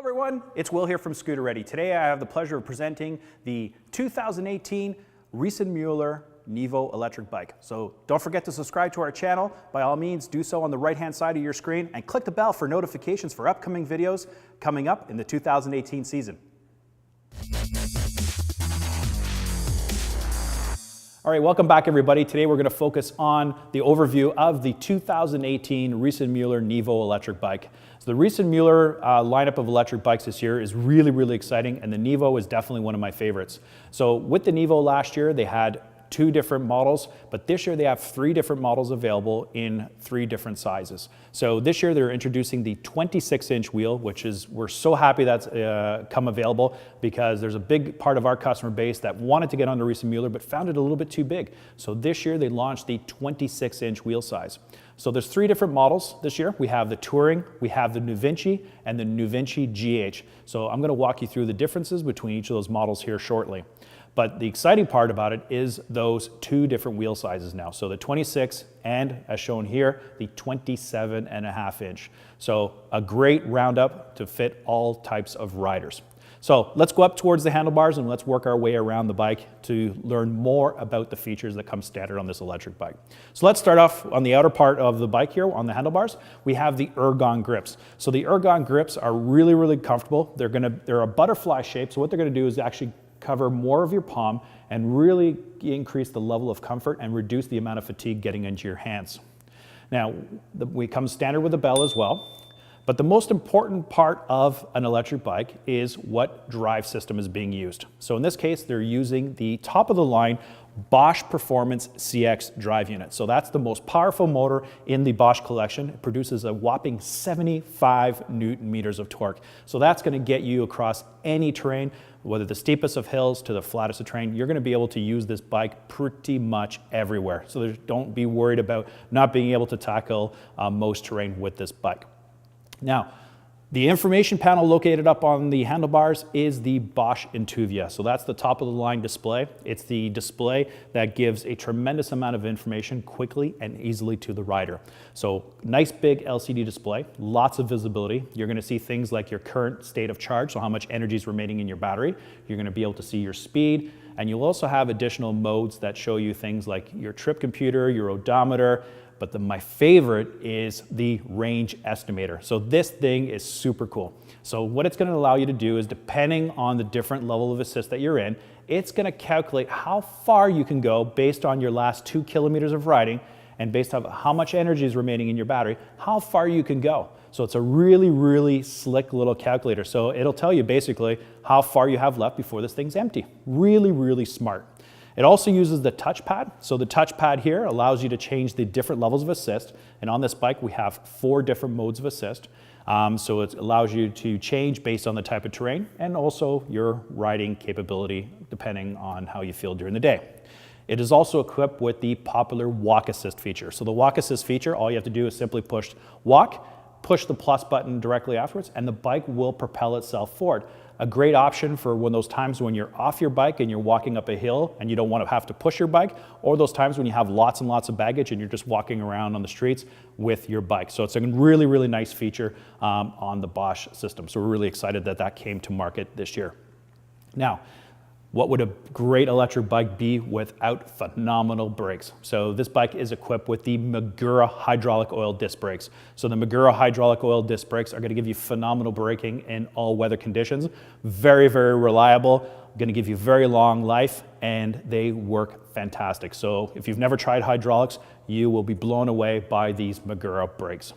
Everyone, it's Will here from Scooteretti. Today I have the pleasure of presenting the 2018 Riese Muller Nevo electric bike. So don't forget to subscribe to our channel. By all means, do so on the right-hand side of your screen and click the bell for notifications for upcoming videos coming up in the 2018 season. All right, welcome back everybody. Today we're going to focus on the overview of the 2018 Riese Muller Nevo electric bike. So the Riese Muller lineup of electric bikes this year is really exciting, and the Nevo is definitely one of my favorites. So with the Nevo last year, they had 2 different models, but this year they have 3 different models available in 3 different sizes. So this year they're introducing the 26-inch wheel, which is, we're so happy that's come available because there's a big part of our customer base that wanted to get on the Riese Muller but found it a little bit too big. So this year they launched the 26-inch wheel size. So there's 3 different models this year. We have the Touring, we have the Nuvinci, and the Nuvinci GH. So I'm going to walk you through the differences between each of those models here shortly. But the exciting part about it is those 2 different wheel sizes now. So the 26 and, as shown here, the 27.5 inch. So a great roundup to fit all types of riders. So let's go up towards the handlebars and let's work our way around the bike to learn more about the features that come standard on this electric bike. So let's start off on the outer part of the bike here on the handlebars. We have the ergon grips. So the ergon grips are really comfortable. They're a butterfly shape. So what they're going to do is actually cover more of your palm and really increase the level of comfort and reduce the amount of fatigue getting into your hands. Now, we come standard with a bell as well, but the most important part of an electric bike is what drive system is being used. So in this case, they're using the top of the line Bosch Performance CX drive unit. So that's the most powerful motor in the Bosch collection. It produces a whopping 75 Newton meters of torque. So that's going to get you across any terrain, whether the steepest of hills to the flattest of terrain. You're going to be able to use this bike pretty much everywhere. So don't be worried about not being able to tackle most terrain with this bike. Now, the information panel located up on the handlebars is the Bosch Intuvia. So that's the top of the line display. It's the display that gives a tremendous amount of information quickly and easily to the rider. So nice big LCD display, lots of visibility. You're going to see things like your current state of charge, so how much energy is remaining in your battery. You're going to be able to see your speed, and you'll also have additional modes that show you things like your trip computer, your odometer, but my favorite is the range estimator. So this thing is super cool. So what it's going to allow you to do is, depending on the different level of assist that you're in, it's going to calculate how far you can go based on your last 2 kilometers of riding and based on how much energy is remaining in your battery, how far you can go. So it's a really slick little calculator. So it'll tell you basically how far you have left before this thing's empty. Really smart. It also uses the touchpad. So the touchpad here allows you to change the different levels of assist. And on this bike, we have 4 different modes of assist. So it allows you to change based on the type of terrain and also your riding capability, depending on how you feel during the day. It is also equipped with the popular walk assist feature. So the walk assist feature, all you have to do is simply push walk, push the plus button directly afterwards, and the bike will propel itself forward. A great option for those times when you're off your bike and you're walking up a hill and you don't want to have to push your bike, or those times when you have lots and lots of baggage and you're just walking around on the streets with your bike. So it's a really nice feature on the Bosch system. So we're really excited that that came to market this year. Now, what would a great electric bike be without phenomenal brakes? So this bike is equipped with the Magura hydraulic oil disc brakes. So the Magura hydraulic oil disc brakes are going to give you phenomenal braking in all weather conditions. Very reliable, going to give you very long life, and they work fantastic. So if you've never tried hydraulics, you will be blown away by these Magura brakes.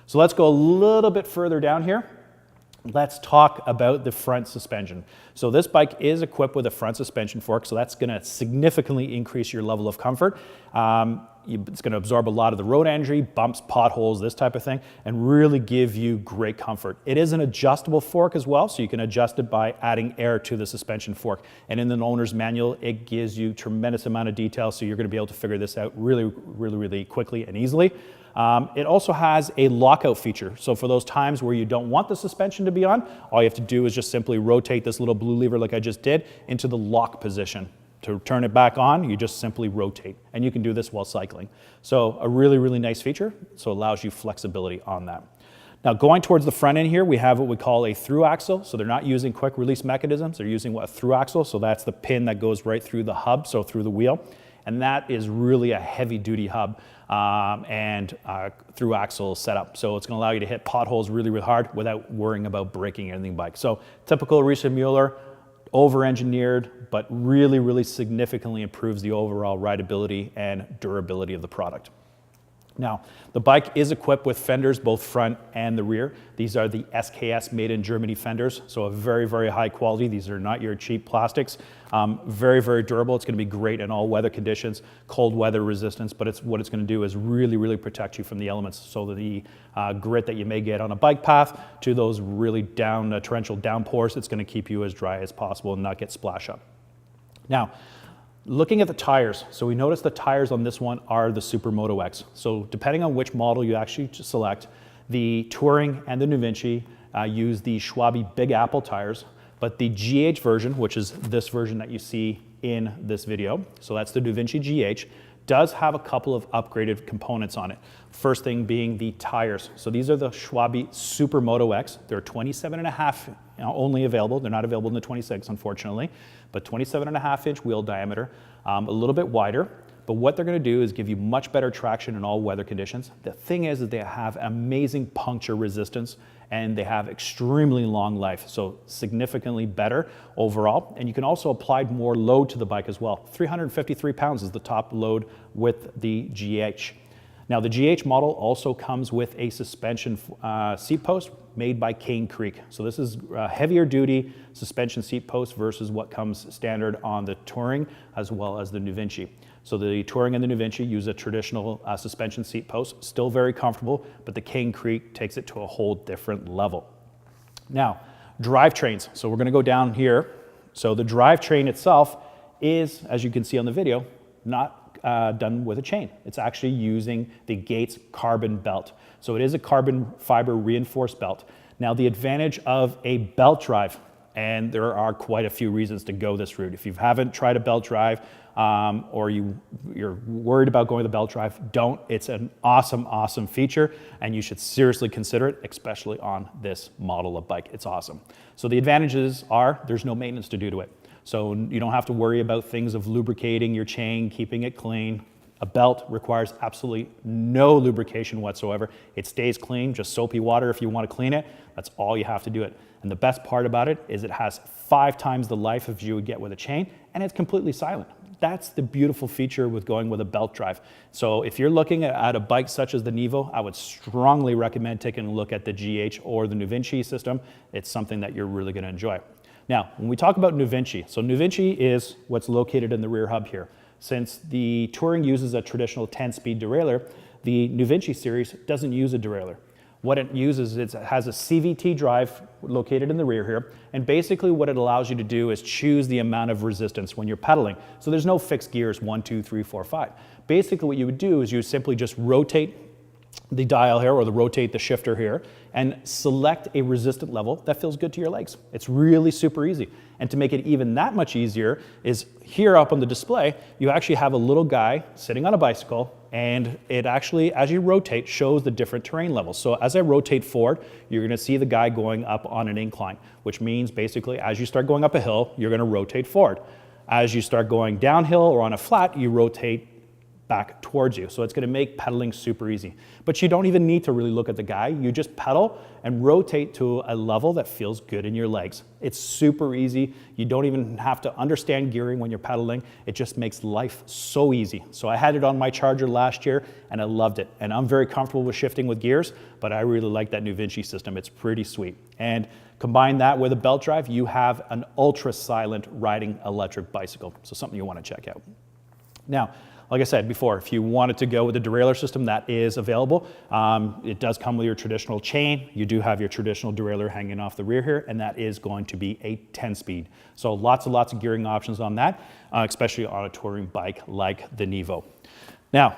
So let's go a little bit further down here. Let's talk about the front suspension. So this bike is equipped with a front suspension fork, so that's going to significantly increase your level of comfort. It's going to absorb a lot of the road energy, bumps, potholes, this type of thing, and really give you great comfort. It is an adjustable fork as well, so you can adjust it by adding air to the suspension fork. And in the owner's manual, it gives you tremendous amount of detail, so you're going to be able to figure this out really quickly and easily. It also has a lockout feature. So for those times where you don't want the suspension to be on, all you have to do is just simply rotate this little blue lever like I just did into the lock position. To turn it back on, you just simply rotate. And you can do this while cycling. So a really nice feature. So it allows you flexibility on that. Now going towards the front end here, we have what we call a through axle. So they're not using quick release mechanisms, they're using a through axle. So that's the pin that goes right through the hub, so through the wheel. And that is really a heavy duty hub and through axle setup. So it's gonna allow you to hit potholes really, really hard without worrying about breaking anything bike. So typical Riese Muller, over-engineered, but really, really significantly improves the overall rideability and durability of the product. Now, the bike is equipped with fenders, both front and the rear. These are the SKS made in Germany fenders, so a very, very high quality. These are not your cheap plastics. Very, very durable. It's gonna be great in all weather conditions, cold weather resistance, but what it's gonna do is really, really protect you from the elements. So that the grit that you may get on a bike path to those really torrential downpours, it's gonna keep you as dry as possible and not get splash up. Now, looking at the tires, so we notice the tires on this one are the Super Moto X. So depending on which model you actually select, the Touring and the Nuvinci use the Schwalbe Big Apple tires, but the GH version, which is this version that you see in this video, so that's the Nuvinci GH, does have a couple of upgraded components on it. First thing being the tires. So these are the Schwalbe Super Moto X. They're 27.5 only available. They're not available in the 26, unfortunately, but 27.5-inch wheel diameter, a little bit wider. But what they're gonna do is give you much better traction in all weather conditions. The thing is that they have amazing puncture resistance and they have extremely long life, so significantly better overall. And you can also apply more load to the bike as well. 353 pounds is the top load with the GH. Now the GH model also comes with a suspension seat post made by Cane Creek. So this is a heavier duty suspension seat post versus what comes standard on the Touring as well as the Nuvinci. So the Touring and the Nuvinci use a traditional suspension seat post, still very comfortable, but the Cane Creek takes it to a whole different level. Now, drivetrains. So we're gonna go down here. So the drivetrain itself is, as you can see on the video, not done with a chain. It's actually using the Gates carbon belt. So it is a carbon fiber reinforced belt. Now the advantage of a belt drive, and there are quite a few reasons to go this route. If you haven't tried a belt drive or you're worried about going the belt drive, don't. It's an awesome, awesome feature and you should seriously consider it, especially on this model of bike. It's awesome. So the advantages are there's no maintenance to do to it. So you don't have to worry about things of lubricating your chain, keeping it clean. A belt requires absolutely no lubrication whatsoever. It stays clean, just soapy water if you want to clean it. That's all you have to do it. And the best part about it is it has 5 times the life as you would get with a chain, and it's completely silent. That's the beautiful feature with going with a belt drive. So if you're looking at a bike such as the Nevo, I would strongly recommend taking a look at the GH or the Nuvinci system. It's something that you're really going to enjoy. Now, when we talk about Nuvinci, so Nuvinci is what's located in the rear hub here. Since the Touring uses a traditional 10-speed derailleur, the Nuvinci series doesn't use a derailleur. What it uses is it has a CVT drive located in the rear here, and basically what it allows you to do is choose the amount of resistance when you're pedaling. So there's no fixed gears 1, 2, 3, 4, 5. Basically what you would do is you simply just rotate the dial here or rotate the shifter here and select a resistant level that feels good to your legs. It's really super easy. And to make it even that much easier is here up on the display, you actually have a little guy sitting on a bicycle, and it actually, as you rotate, shows the different terrain levels. So as I rotate forward, you're gonna see the guy going up on an incline, which means basically as you start going up a hill, you're gonna rotate forward. As you start going downhill or on a flat, you rotate back towards you. So it's gonna make pedaling super easy. But you don't even need to really look at the guy. You just pedal and rotate to a level that feels good in your legs. It's super easy. You don't even have to understand gearing when you're pedaling. It just makes life so easy. So I had it on my Charger last year and I loved it. And I'm very comfortable with shifting with gears, but I really like that Nuvinci system. It's pretty sweet. And combine that with a belt drive, you have an ultra silent riding electric bicycle. So something you want to check out. Now, like I said before, if you wanted to go with the derailleur system, that is available. It does come with your traditional chain. You do have your traditional derailleur hanging off the rear here, and that is going to be a 10-speed. So lots and lots of gearing options on that, especially on a touring bike like the Nevo. Now,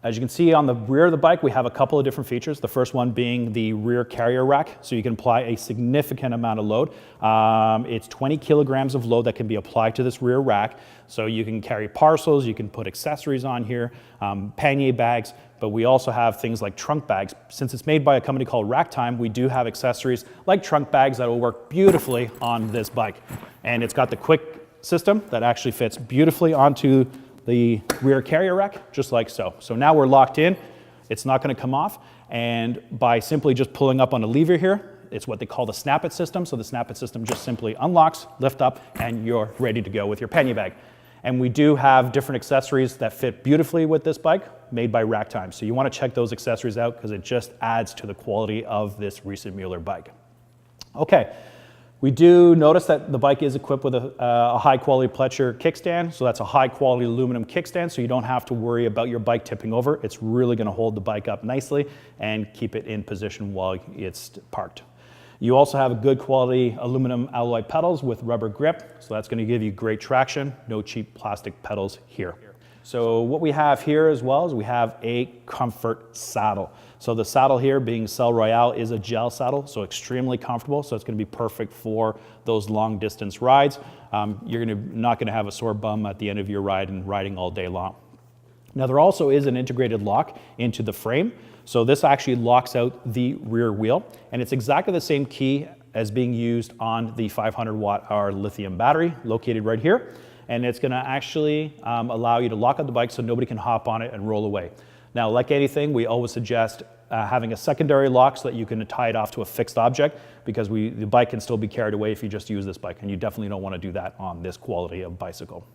as you can see on the rear of the bike, we have a couple of different features. The first one being the rear carrier rack, so you can apply a significant amount of load. It's 20 kilograms of load that can be applied to this rear rack. So you can carry parcels, you can put accessories on here, pannier bags, but we also have things like trunk bags. Since it's made by a company called Rack Time, we do have accessories like trunk bags that will work beautifully on this bike. And it's got the quick system that actually fits beautifully onto the rear carrier rack, just like so. So now we're locked in. It's not going to come off. And by simply just pulling up on a lever here, it's what they call the snap it system. So the snap it system just simply unlocks, lift up, and you're ready to go with your pannier bag. And we do have different accessories that fit beautifully with this bike, made by Rack Time. So you want to check those accessories out because it just adds to the quality of this Riese Muller bike. Okay, we do notice that the bike is equipped with a high quality Pletcher kickstand. So that's a high quality aluminum kickstand, so you don't have to worry about your bike tipping over. It's really going to hold the bike up nicely and keep it in position while it's parked. You also have a good quality aluminum alloy pedals with rubber grip, so that's going to give you great traction. No cheap plastic pedals here. So what we have here as well is we have a comfort saddle. So the saddle here, being Cell Royale, is a gel saddle, so extremely comfortable. So it's going to be perfect for those long distance rides. You're not going to have a sore bum at the end of your ride and riding all day long. Now there also is an integrated lock into the frame. So this actually locks out the rear wheel, and it's exactly the same key as being used on the 500 watt-hour lithium battery located right here. And it's going to actually allow you to lock up the bike so nobody can hop on it and roll away. Now, like anything, we always suggest having a secondary lock so that you can tie it off to a fixed object, because the bike can still be carried away if you just use this bike, and you definitely don't want to do that on this quality of bicycle.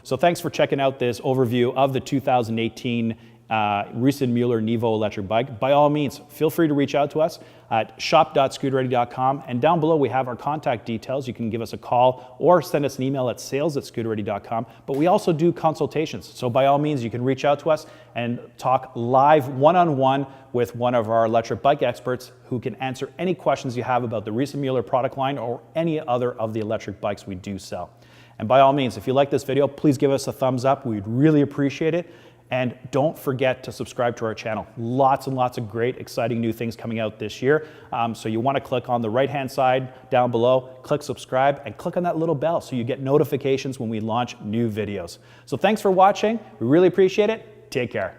So thanks for checking out this overview of the 2018 Riese Muller Nevo electric bike. By all means, feel free to reach out to us at shop.scooteretti.com, and down below we have our contact details. You can give us a call or send us an email at sales@scooteretti.com, but we also do consultations. So by all means, you can reach out to us and talk live one-on-one with one of our electric bike experts who can answer any questions you have about the Riese Muller product line or any other of the electric bikes we do sell. And by all means, if you like this video, please give us a thumbs up. We'd really appreciate it. And don't forget to subscribe to our channel. Lots and lots of great, exciting new things coming out this year. So you want to click on the right-hand side down below, click subscribe, and click on that little bell so you get notifications when we launch new videos. So thanks for watching. We really appreciate it. Take care.